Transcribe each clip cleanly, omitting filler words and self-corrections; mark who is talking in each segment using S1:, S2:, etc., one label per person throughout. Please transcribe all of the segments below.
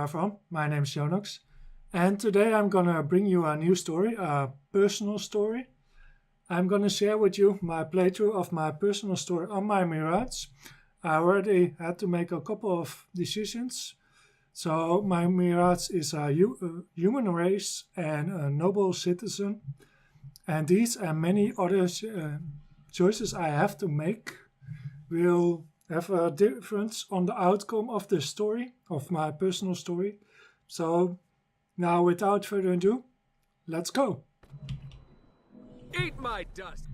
S1: everyone, my name is Yonax, and today I'm gonna bring you a new story, a personal story. I'm gonna share with you my playthrough of my personal story on my Mirage. I already had to make a couple of decisions. So my Mirage is a human race and a noble citizen, and these and many other choices I have to make will have a difference on the outcome of the story, of my personal story. So now without further ado, let's go.
S2: Eat my dust!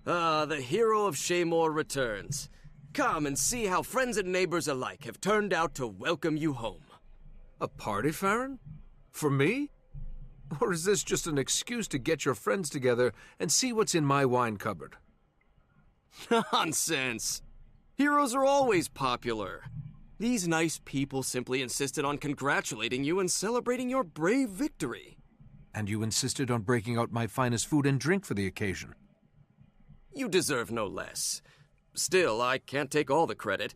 S2: Ah, the hero of Shaymore returns. Come and see how friends and neighbors alike have turned out to welcome you home.
S3: A party, Farron? For me? Or is this just an excuse to get your friends together and see what's in my wine cupboard?
S2: Nonsense! Heroes are always popular. These nice people simply insisted on congratulating you and celebrating your brave victory.
S3: And you insisted on breaking out my finest food and drink for the occasion.
S2: You deserve no less. Still, I can't take all the credit.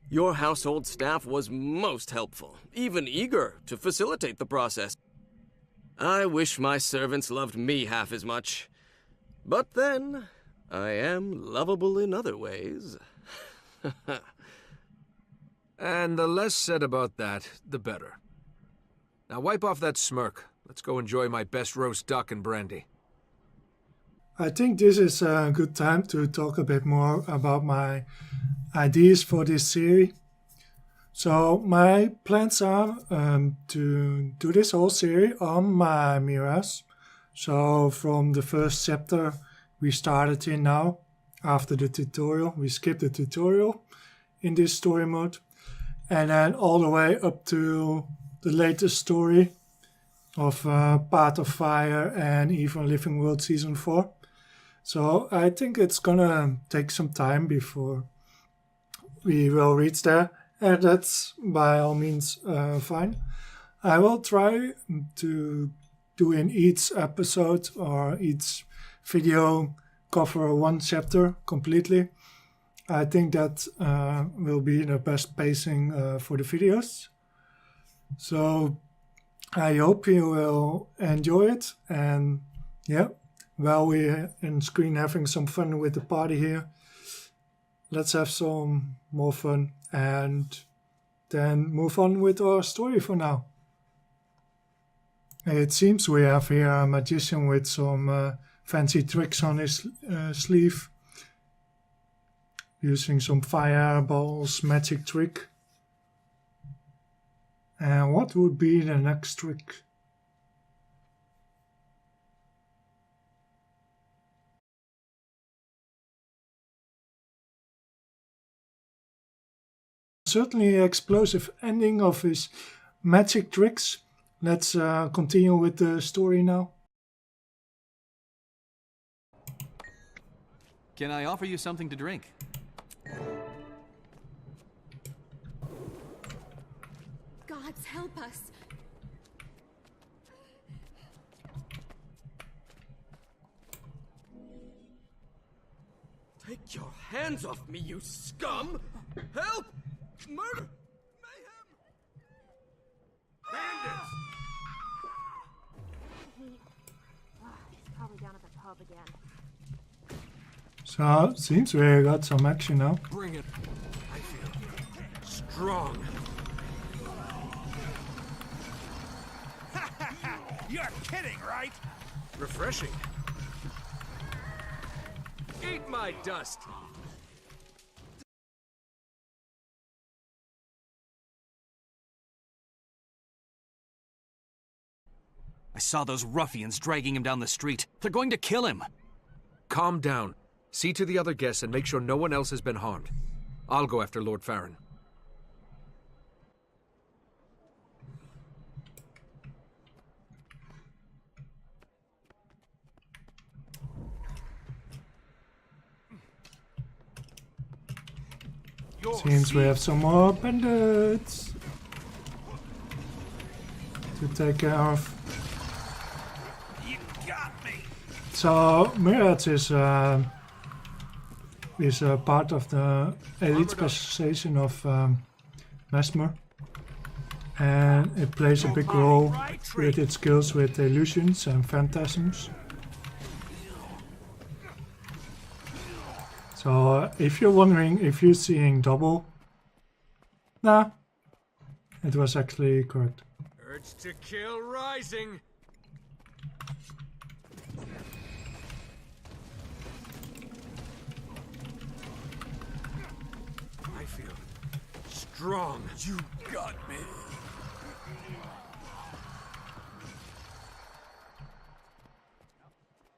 S2: Your household staff was most helpful, even eager to facilitate the process. I wish my servants loved me half as much. But then, I am lovable in other ways.
S3: And the less said about that, the better. Now wipe off that smirk. Let's go enjoy my best roast duck and brandy.
S1: I think this is a good time to talk a bit more about my ideas for this series. So my plans are to do this whole series on my Mirage. So from the first chapter we started in now, after the tutorial, we skipped the tutorial in this story mode. And then all the way up to the latest story of Path of Fire and even Living World Season 4. So I think it's gonna take some time before we will reach there. And that's by all means fine. I will try to do in each episode or each video cover one chapter completely. I think that will be the best pacing for the videos. So I hope you will enjoy it. And yeah, while we're in screen having some fun with the party here, let's have some more fun and then move on with our story for now. It seems we have here a magician with some fancy tricks on his sleeve, using some fireballs magic trick. And what would be the next trick? Certainly explosive ending of his magic tricks. Let's continue with the story now.
S4: Can I offer you something to drink?
S5: Gods help us.
S2: Take your hands off me, you scum! Help! Murder! Mayhem! Bandits!
S5: He's probably down at the pub again.
S1: So, seems we got some action now.
S3: Bring it. I feel strong.
S6: You're kidding, right?
S3: Refreshing.
S2: Eat my dust!
S4: I saw those ruffians dragging him down the street. They're going to kill him.
S3: Calm down. See to the other guests and make sure no one else has been harmed. I'll go after Lord Farron.
S1: Seems we have some more bandits to take care of.
S6: You got me.
S1: So Mirage is is a part of the elite specialization of Mesmer, and it plays a big role with its skills with illusions and phantasms. So if you're wondering if you're seeing double, nah, it was actually correct.
S3: Urge to kill rising. I feel strong.
S6: You got me.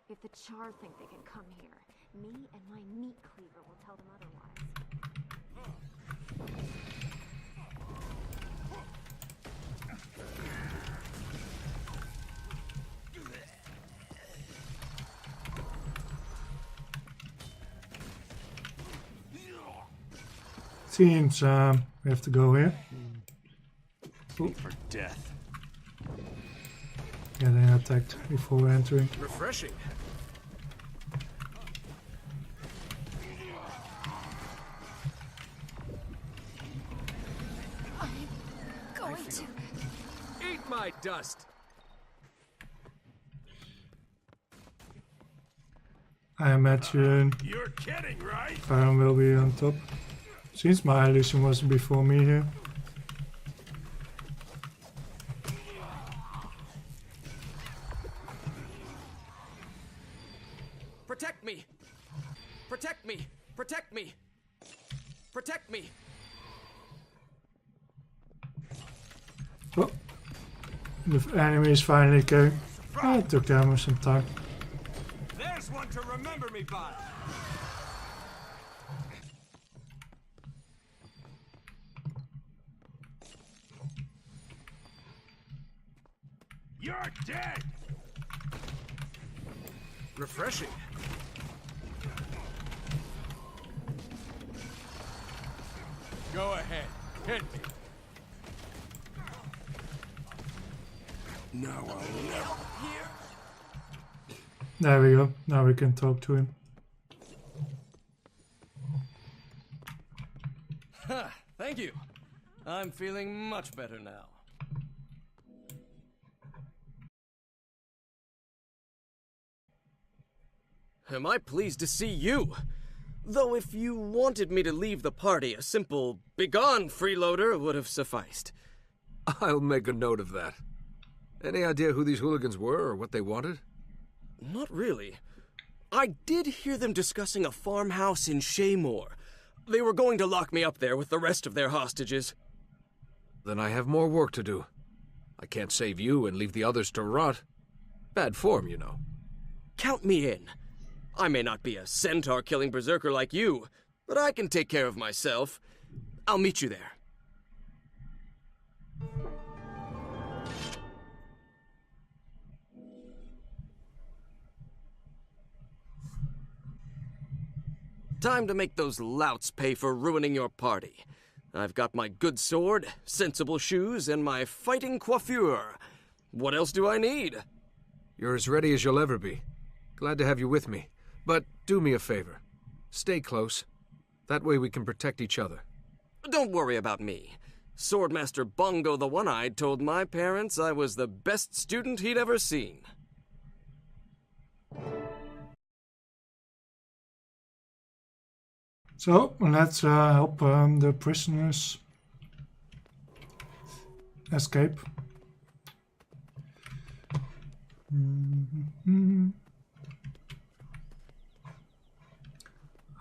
S5: If the Char think they can come here, me and my meat cleaver will tell them otherwise.
S1: Seems we have to go here.
S6: For death.
S1: Getting attacked before entering.
S3: Refreshing.
S5: Going to.
S3: Eat my dust.
S1: I imagine
S6: You're kidding, right?
S1: Farron will be on top. Since my illusion was before me here.
S2: Protect me! Protect me! Protect me! Protect me!
S1: Oh, the enemy is finally going. Oh, it took them some time.
S6: There's one to remember me by. You're dead.
S3: Refreshing.
S6: Go ahead. Hit me. No, I'll never.
S1: There we go. Now we can talk to him.
S2: Ha! Thank you. I'm feeling much better now. Am I pleased to see you? Though if you wanted me to leave the party, a simple "begone, freeloader" would have sufficed.
S3: I'll make a note of that. Any idea who these hooligans were or what they wanted?
S2: Not really. I did hear them discussing a farmhouse in Shaymore. They were going to lock me up there with the rest of their hostages.
S3: Then I have more work to do. I can't save you and leave the others to rot. Bad form, you know.
S2: Count me in. I may not be a centaur-killing berserker like you, but I can take care of myself. I'll meet you there. Time to make those louts pay for ruining your party. I've got my good sword, sensible shoes, and my fighting coiffure. What else do I need?
S3: You're as ready as you'll ever be. Glad to have you with me. But do me a favor. Stay close. That way we can protect each other.
S2: Don't worry about me. Swordmaster Bongo the One-Eyed told my parents I was the best student he'd ever seen.
S1: So let's help the prisoners escape.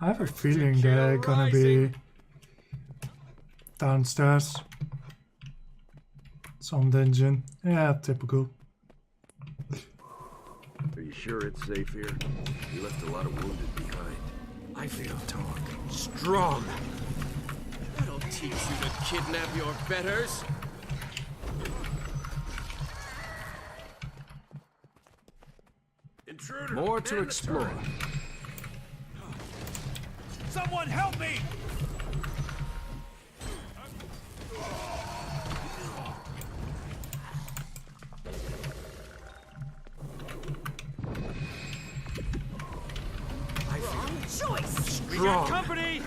S1: I have a feeling they're gonna be downstairs. Some dungeon. Yeah, typical.
S7: Are you sure it's safe here? You left a lot of wounded behind.
S3: I feel strong.
S2: That'll teach you to kidnap your betters.
S6: Intruder.
S3: More to
S6: man,
S3: explore.
S6: Someone help me!
S3: I feel strong.
S6: Company!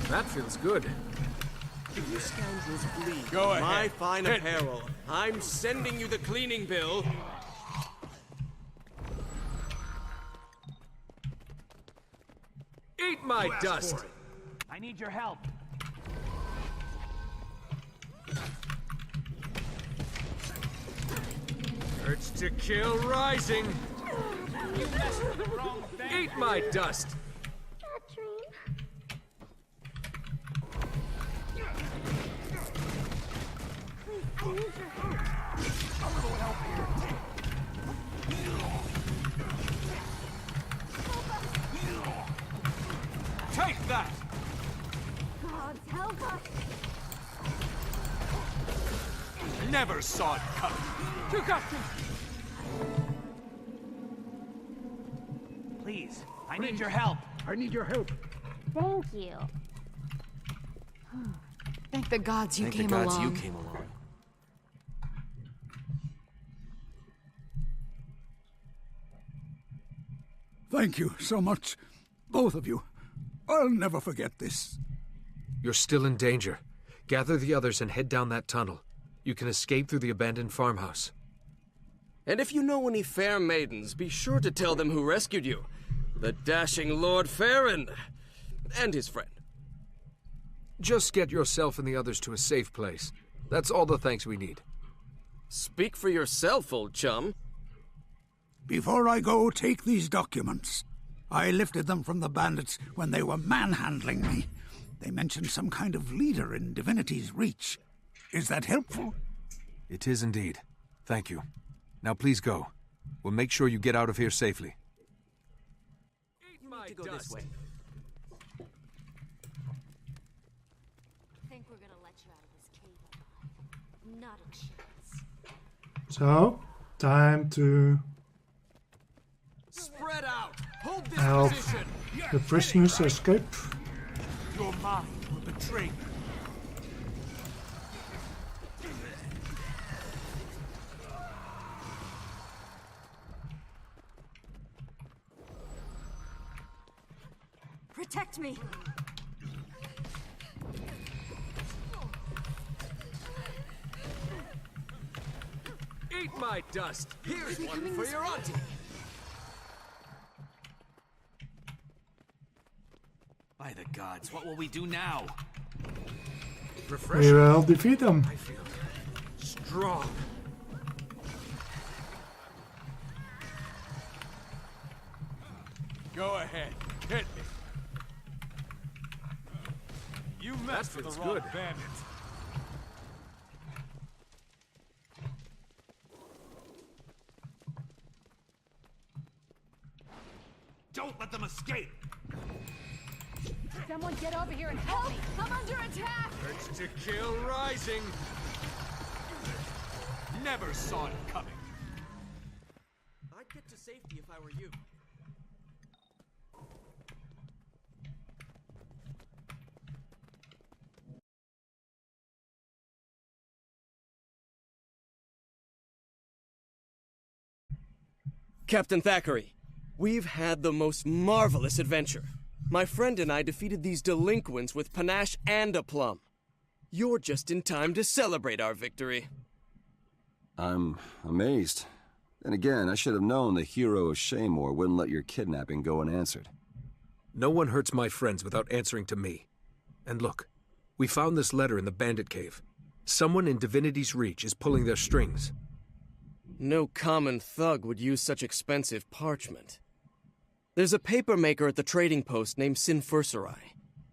S3: That feels good.
S2: If you scoundrels bleed
S6: Go
S2: on my
S6: ahead.
S2: fine
S6: Hit.
S2: apparel, I'm sending you the cleaning bill.
S3: Eat my dust.
S4: I need your help.
S3: Urge to kill rising.
S4: You messed with the wrong thing.
S3: Eat my dust.
S5: I need your help.
S6: Take that!
S5: Gods, help us!
S6: Never saw it coming. You got me!
S4: Please, I need your help.
S8: I need your help.
S5: Thank you.
S9: Thank the gods you
S2: Thank
S9: came
S2: the gods
S9: along.
S2: you came along.
S8: Thank you so much. Both of you. I'll never forget this.
S3: You're still in danger. Gather the others and head down that tunnel. You can escape through the abandoned farmhouse.
S2: And if you know any fair maidens, be sure to tell them who rescued you. The dashing Lord Farron. And his friend.
S3: Just get yourself and the others to a safe place. That's all the thanks we need.
S2: Speak for yourself, old chum.
S8: Before I go, take these documents. I lifted them from the bandits when they were manhandling me. They mentioned some kind of leader in Divinity's Reach. Is that helpful?
S3: It is indeed. Thank you. Now please go. We'll make sure you get out of here safely. Eat my
S2: To go this way.
S5: I think we're gonna let you out of this cave alive. Not a chance.
S1: So, time to
S6: Spread out! Hold this
S1: help
S6: position!
S1: the prisoners escape.
S6: Your mind will betray you.
S5: Protect me!
S3: Eat my dust!
S2: Here's one for your auntie.
S4: By the gods, what will we do now?
S1: We
S3: Refreshing.
S1: will defeat them.
S3: I feel strong.
S6: Go ahead. Hit me. You messed with the
S3: feels
S6: wrong
S3: good.
S6: bandit. Don't let them escape!
S5: Someone get over here and help me! I'm under attack!
S6: Urge to kill rising! Never saw it coming.
S2: I'd get to safety if I were you. Captain Thackeray, we've had the most marvelous adventure. My friend and I defeated these delinquents with panache and aplomb. You're just in time to celebrate our victory.
S7: I'm amazed. Then again, I should have known the hero of Shaymore wouldn't let your kidnapping go unanswered.
S3: No one hurts my friends without answering to me. And look, we found this letter in the bandit cave. Someone in Divinity's Reach is pulling their strings.
S2: No common thug would use such expensive parchment. There's a papermaker at the trading post named Sinfurserai.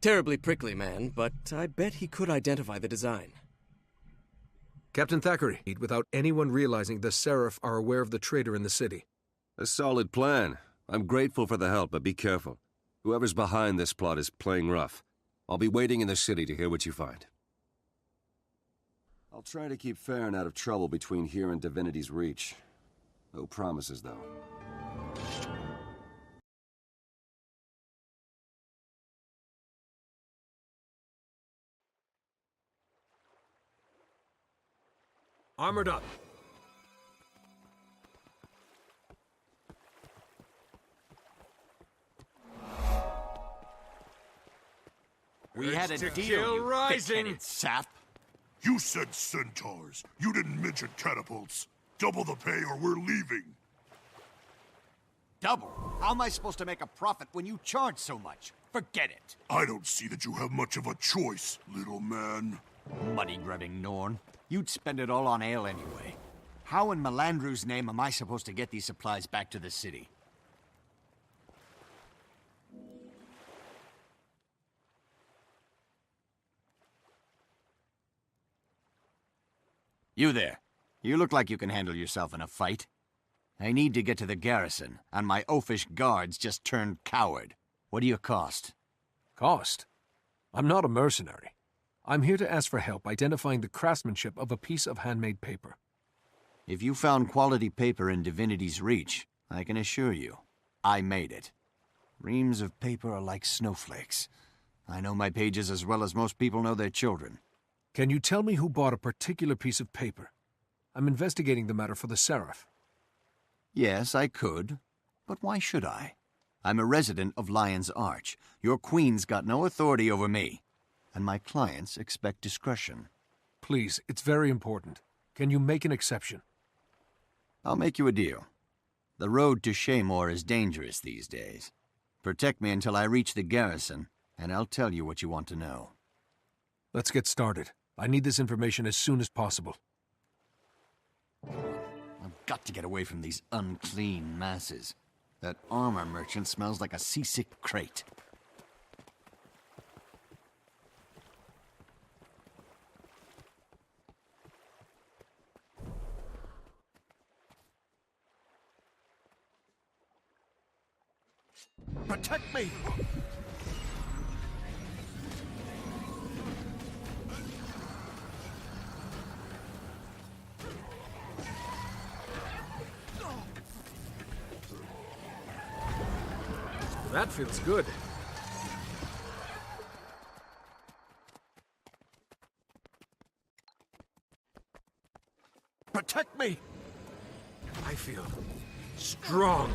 S2: Terribly prickly man, but I bet he could identify the design.
S3: Captain Thackeray, without anyone realizing the Seraph are aware of the traitor in the city.
S7: A solid plan. I'm grateful for the help, but be careful. Whoever's behind this plot is playing rough. I'll be waiting in the city to hear what you find. I'll try to keep Farron out of trouble between here and Divinity's Reach. No promises, though.
S3: Armored up.
S4: We had a
S6: to
S4: deal,
S6: kill
S4: you
S6: rising.
S4: thick-headed sap.
S9: You said centaurs. You didn't mention catapults. Double the pay or we're leaving.
S4: Double? How am I supposed to make a profit when you charge so much? Forget it.
S9: I don't see that you have much of a choice, little man.
S4: Money-grubbing Norn. You'd spend it all on ale anyway. How in Melandru's name am I supposed to get these supplies back to the city? You there. You look like you can handle yourself in a fight. I need to get to the garrison, and my oafish guards just turned coward. What do you cost?
S3: Cost? I'm not a mercenary. I'm here to ask for help identifying the craftsmanship of a piece of handmade paper.
S4: If you found quality paper in Divinity's Reach, I can assure you, I made it. Reams of paper are like snowflakes. I know my pages as well as most people know their children.
S3: Can you tell me who bought a particular piece of paper? I'm investigating the matter for the Seraph.
S4: Yes, I could. But why should I? I'm a resident of Lion's Arch. Your queen's got no authority over me. And my clients expect discretion.
S3: Please, it's very important. Can you make an exception?
S4: I'll make you a deal. The road to Shaymore is dangerous these days. Protect me until I reach the garrison, and I'll tell you what you want to know.
S3: Let's get started. I need this information as soon as possible.
S4: I've got to get away from these unclean masses. That armor merchant smells like a seasick crate. Protect me!
S3: That feels good.
S4: Protect me!
S3: I feel strong.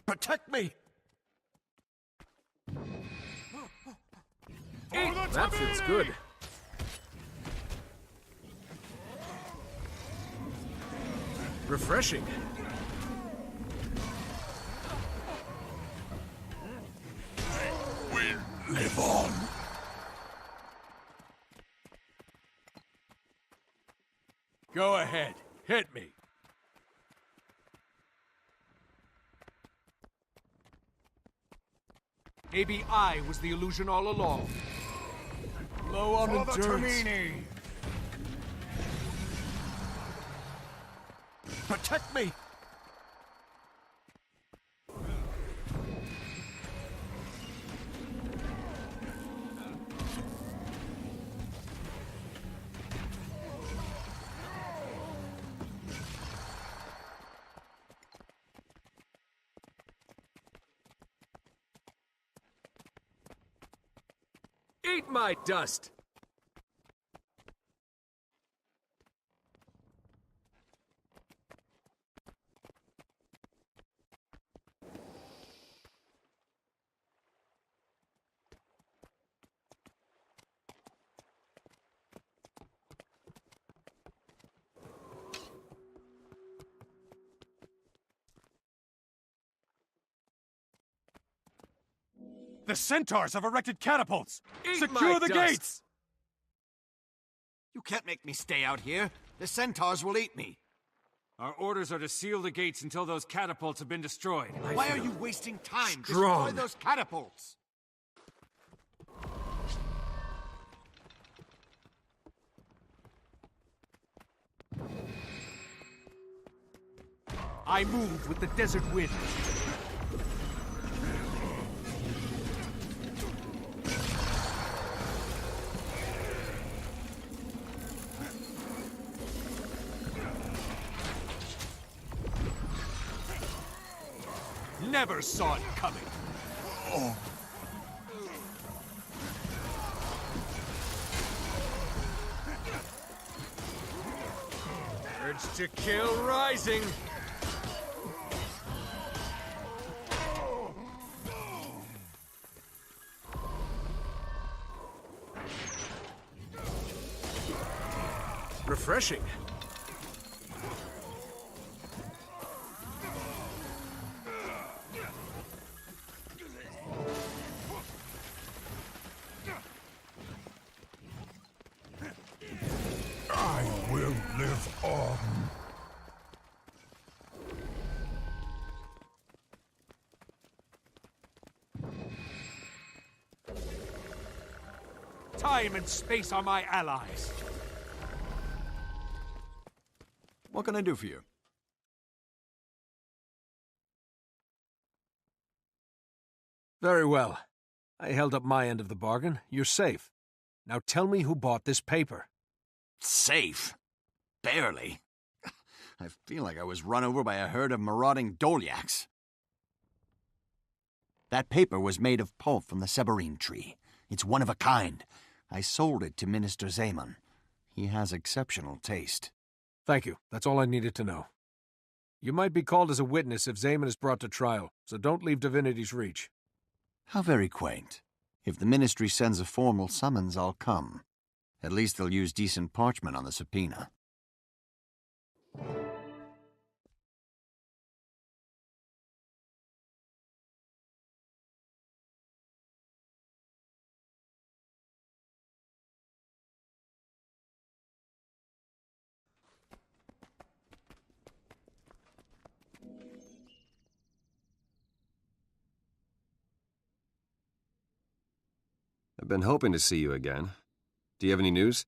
S4: Protect me!
S3: That feels good. Refreshing.
S9: We live on.
S6: Go ahead. Hit me.
S3: Maybe I was the illusion all along. Low on endurance.
S4: Protect me!
S3: Eat my dust!
S6: The centaurs have erected catapults!
S3: Eat
S6: Secure
S3: my
S6: the
S3: dust.
S6: gates!
S4: You can't make me stay out here. The centaurs will eat me.
S6: Our orders are to seal the gates until those catapults have been destroyed.
S4: Why are you wasting time?
S3: strong.
S4: Destroy those catapults!
S3: I move with the desert wind.
S6: Never saw it coming. Urge to kill rising.
S3: Refreshing.
S9: I will live on.
S6: Time and space are my allies.
S4: What can I do for you?
S3: Very well. I held up my end of the bargain. You're safe. Now tell me who bought this paper.
S4: Safe? Barely. I feel like I was run over by a herd of marauding Yonax. That paper was made of pulp from the Severine tree. It's one of a kind. I sold it to Minister Zaman. He has exceptional taste.
S3: Thank you. That's all I needed to know. You might be called as a witness if Zaman is brought to trial, so don't leave Divinity's reach.
S4: How very quaint. If the Ministry sends a formal summons, I'll come. At least they'll use decent parchment on the subpoena.
S7: I've been hoping to see you again. Do you have any news?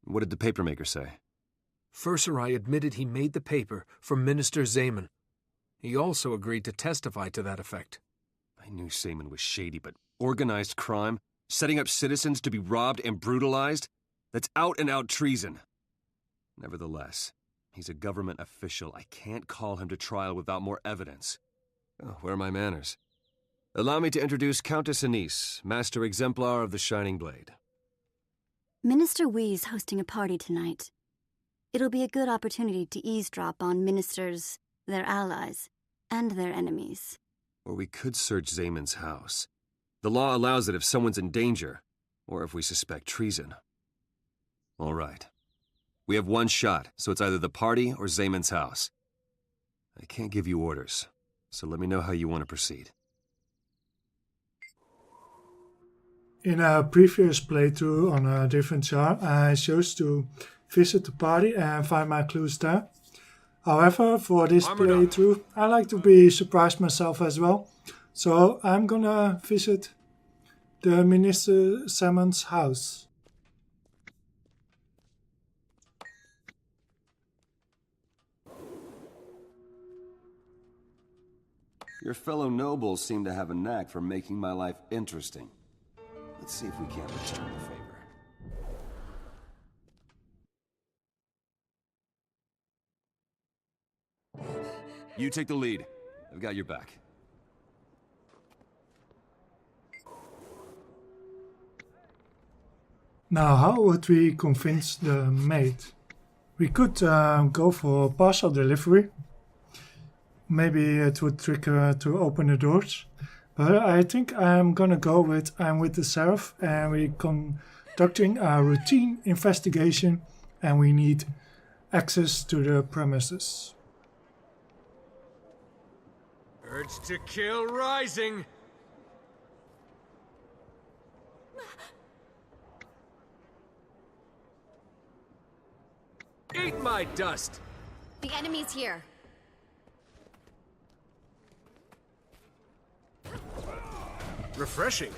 S7: What did the papermaker say?
S3: Furserai admitted he made the paper for Minister Zaman. He also agreed to testify to that effect.
S7: I knew Zaman was shady, but organized crime? Setting up citizens to be robbed and brutalized? That's out-and-out treason. Nevertheless, he's a government official. I can't call him to trial without more evidence. Oh, where are my manners? Allow me to introduce Countess Anise, Master Exemplar of the Shining Blade.
S10: Minister Wee's hosting a party tonight. It'll be a good opportunity to eavesdrop on ministers, their allies, and their enemies.
S7: Or we could search Zaman's house. The law allows it if someone's in danger, or if we suspect treason. All right. We have one shot, so it's either the party or Zaman's house. I can't give you orders, so let me know how you want to proceed.
S1: In a previous playthrough on a different chart, I chose to visit the party and find my clues there. However, for this playthrough, I like to be surprised myself as well. So I'm gonna visit the Minister Zaman's house.
S7: Your fellow nobles seem to have a knack for making my life interesting. Let's see if we can't return the favor. You take the lead. I've got your back.
S1: Now, how would we convince the maid? We could go for parcel delivery. Maybe it would trick her to open the doors. But I think I'm gonna go with I'm with the sheriff and we're conducting a routine investigation and we need access to the premises.
S6: Urge to kill rising.
S3: Eat my dust!
S5: The enemy's here.
S3: Refreshing.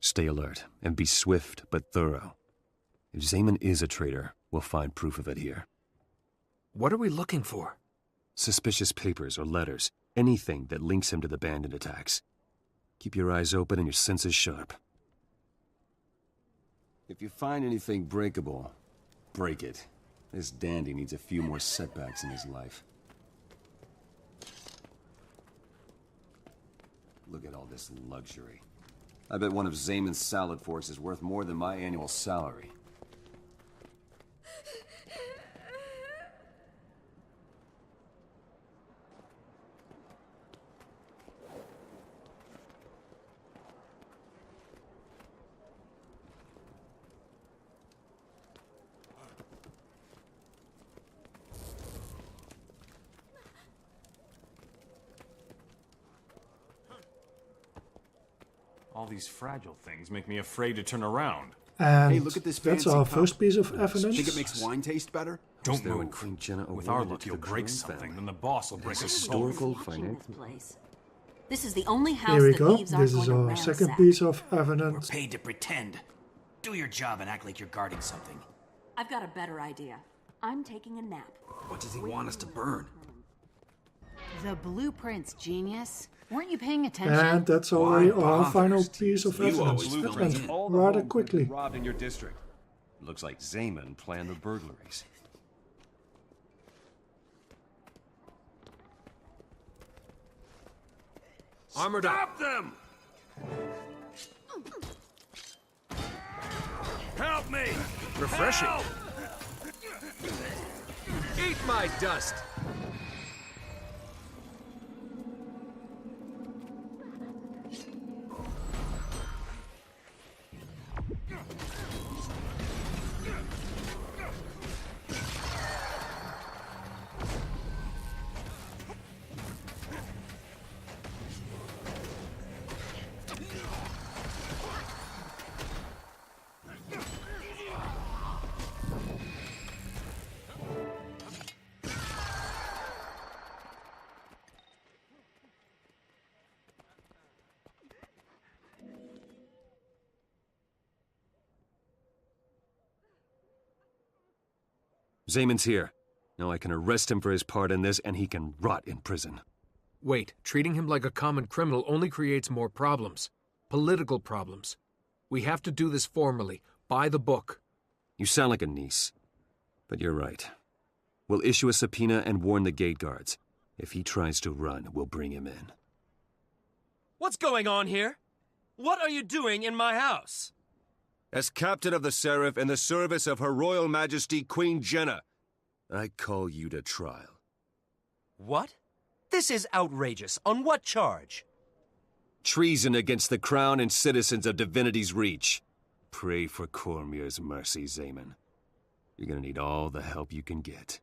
S7: Stay alert and be swift but thorough. If Zaman is a traitor, we'll find proof of it here.
S3: What are we looking for?
S7: Suspicious papers or letters, anything that links him to the bandit attacks. Keep your eyes open and your senses sharp. If you find anything breakable, break it. This dandy needs a few more setbacks in his life. Look at all this luxury. I bet one of Zayman's salad forks is worth more than my annual salary.
S6: All these fragile things make me afraid to turn around.
S1: And
S4: hey, look at this
S1: that's
S4: fancy
S1: our
S4: cup.
S1: first piece of evidence.
S4: Think it makes wine taste better?
S6: Don't
S7: there when
S6: move.
S7: Queen Jenna
S6: With our
S7: awarded it
S6: luck,
S7: to
S6: you'll
S7: the
S6: break
S7: Krytan
S6: something,
S7: family.
S6: then the boss will break a
S7: Historical
S11: Watching
S7: finance.
S11: this place. This is the only house
S1: Here we
S11: that
S1: go.
S11: thieves aren't
S1: This is
S11: going to
S1: our second
S11: ransack.
S1: piece of
S12: We're
S1: evidence.
S12: paid to pretend. Do your job and act like you're guarding something.
S11: I've got a better idea. I'm taking a nap.
S12: What does he want us to burn?
S13: The blueprints, genius. Weren't you paying attention?
S1: And that's already our
S7: bothers
S1: final
S7: to
S1: piece of
S7: you
S1: evidence.
S7: always
S1: That
S7: bring
S1: went
S7: in all the
S1: rather
S7: homes that have
S1: quickly.
S7: been robbed in your district. Looks like Zayman planned the burglaries.
S3: Armored up.
S6: Stop them! Help me!
S3: Refreshing.
S6: Help!
S3: Eat my dust.
S7: Zayman's here. Now I can arrest him for his part in this, and he can rot in prison.
S3: Wait, treating him like a common criminal only creates more problems. Political problems. We have to do this formally, by the book.
S7: You sound like a niece. But you're right. We'll issue a subpoena and warn the gate guards. If he tries to run, we'll bring him in.
S14: What's going on here? What are you doing in my house?
S7: As captain of the Seraph in the service of Her Royal Majesty Queen Jenna, I call you to trial.
S14: What? This is outrageous. On what charge?
S7: Treason against the crown and citizens of Divinity's Reach. Pray for Cormier's mercy, Zayman. You're gonna need all the help you can get.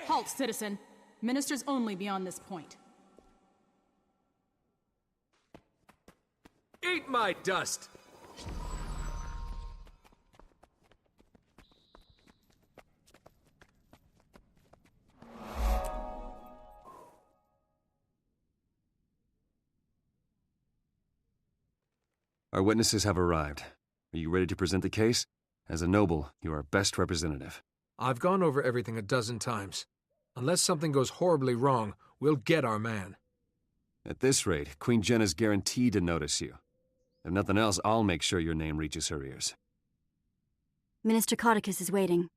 S15: Halt, citizen. Ministers only beyond this point.
S3: Eat my dust!
S7: Our witnesses have arrived. Are you ready to present the case? As a noble, you are our best representative.
S3: I've gone over everything a dozen times. Unless something goes horribly wrong, we'll get our man.
S7: At this rate, Queen Jenna's guaranteed to notice you. If nothing else, I'll make sure your name reaches her ears.
S10: Minister Codicus is waiting.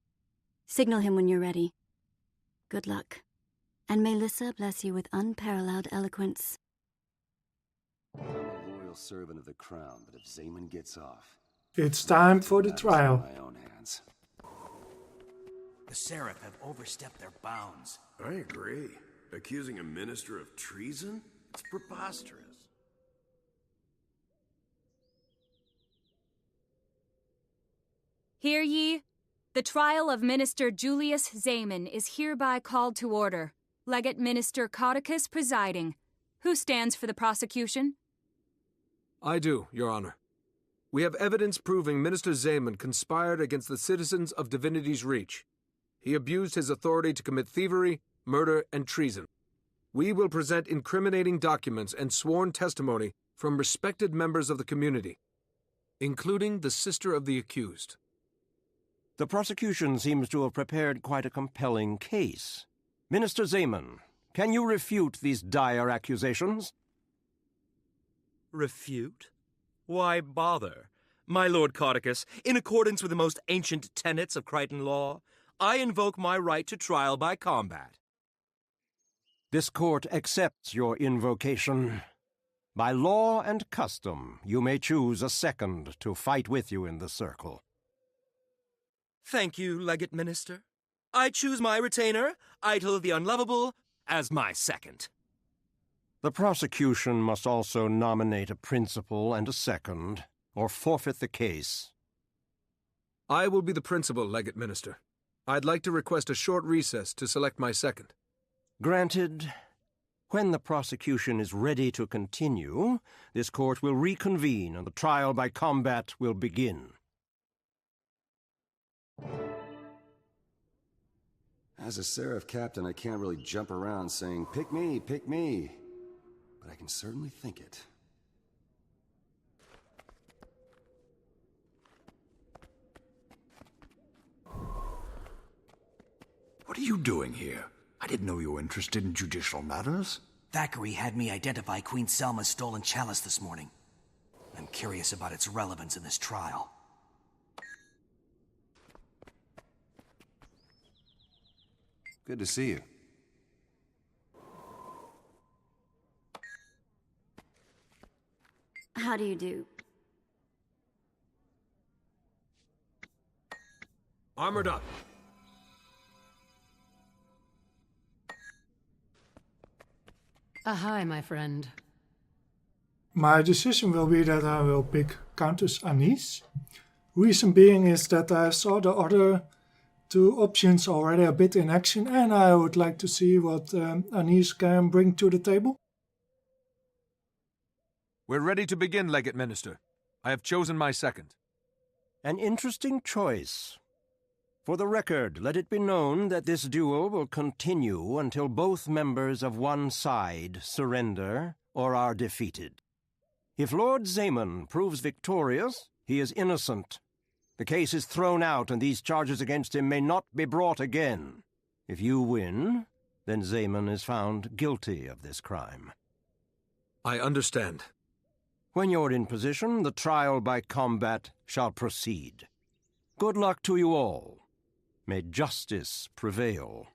S10: Signal him when you're ready. Good luck. And may Lissa bless you with unparalleled eloquence.
S7: I'm a loyal servant of the crown, but if Zayman gets off...
S1: It's time for the trial.
S7: My own hands.
S12: The Seraph have overstepped their bounds.
S16: I agree. Accusing a minister of treason? It's preposterous.
S17: Hear ye? The trial of Minister Julius Zayman is hereby called to order. Legate Minister Codicus presiding. Who stands for the prosecution?
S3: I do, Your Honor. We have evidence proving Minister Zayman conspired against the citizens of Divinity's Reach. He abused his authority to commit thievery, murder, and treason. We will present incriminating documents and sworn testimony from respected members of the community, including the sister of the accused.
S18: The prosecution seems to have prepared quite a compelling case. Minister Zeman, can you refute these dire accusations?
S14: Refute? Why bother? My Lord Codicus, in accordance with the most ancient tenets of Krytan law, I invoke my right to trial by combat.
S18: This court accepts your invocation. By law and custom, you may choose a second to fight with you in the circle.
S14: Thank you, Legate Minister. I choose my retainer, Eitel the Unlovable, as my second.
S18: The prosecution must also nominate a principal and a second, or forfeit the case.
S3: I will be the principal, Legate Minister. I'd like to request a short recess to select my second.
S18: Granted. When the prosecution is ready to continue, this court will reconvene and the trial by combat will begin.
S7: As a Seraph captain, I can't really jump around saying, pick me, but I can certainly think it.
S8: What are you doing here? I didn't know you were interested in judicial matters.
S12: Thackeray had me identify Queen Selma's stolen chalice this morning. I'm curious about its relevance in this trial.
S7: Good to see you.
S10: How do you do?
S3: Armored up.
S13: Hi, my friend.
S1: My decision will be that I will pick Countess Anise. Reason being is that I saw the other two options already a bit in action, and I would like to see what Anise can bring to the table.
S3: We're ready to begin, Legate Minister. I have chosen my second.
S18: An interesting choice. For the record, let it be known that this duel will continue until both members of one side surrender or are defeated. If Lord Zeman proves victorious, he is innocent. The case is thrown out and these charges against him may not be brought again. If you win, then Zeman is found guilty of this crime.
S3: I understand.
S18: When you're in position, the trial by combat shall proceed. Good luck to you all. May justice prevail.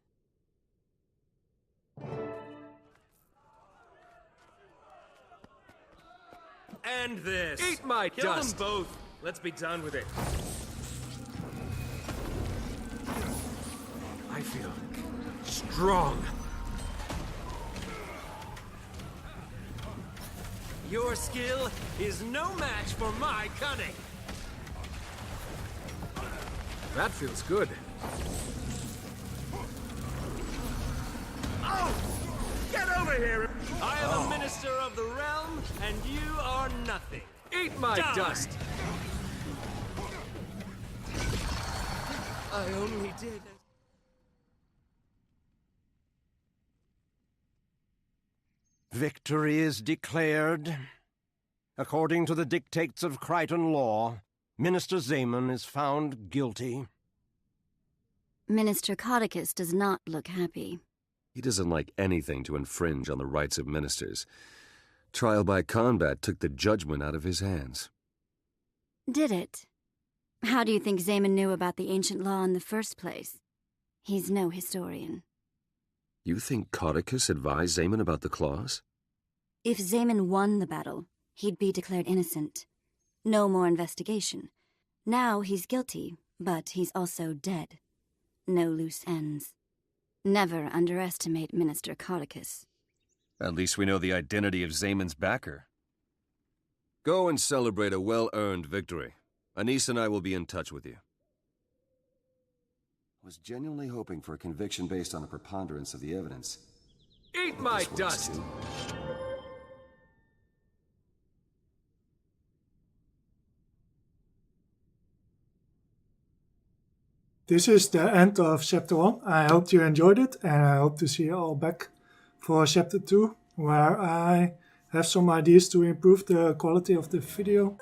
S14: And this.
S3: Eat my
S14: Kill
S3: dust.
S14: them both. Let's be done with it.
S3: I feel strong.
S14: Your skill is no match for my cunning.
S3: That feels good.
S14: Oh! Get over here! I am a minister of the realm, and you are nothing.
S3: Eat my
S14: Die.
S3: dust!
S14: I only did.
S18: Victory is declared. According to the dictates of Krytan law, Minister Zeman is found guilty.
S10: Minister Codicus does not look happy.
S7: He doesn't like anything to infringe on the rights of ministers. Trial by combat took the judgment out of his hands.
S10: Did it? How do you think Zeman knew about the ancient law in the first place? He's no historian.
S7: You think Codicus advised Zeman about the clause?
S10: If Zeman won the battle, he'd be declared innocent. No more investigation. Now he's guilty, but he's also dead. No loose ends. Never underestimate Minister Codicus.
S7: At least we know the identity of Zeman's backer. Go and celebrate a well-earned victory. Anise and I will be in touch with you. Was genuinely hoping for a conviction based on a preponderance of the evidence.
S3: Eat my dust!
S7: Too.
S1: This is the end of Chapter 1. I hope you enjoyed it, and I hope to see you all back for Chapter 2, where I have some ideas to improve the quality of the video.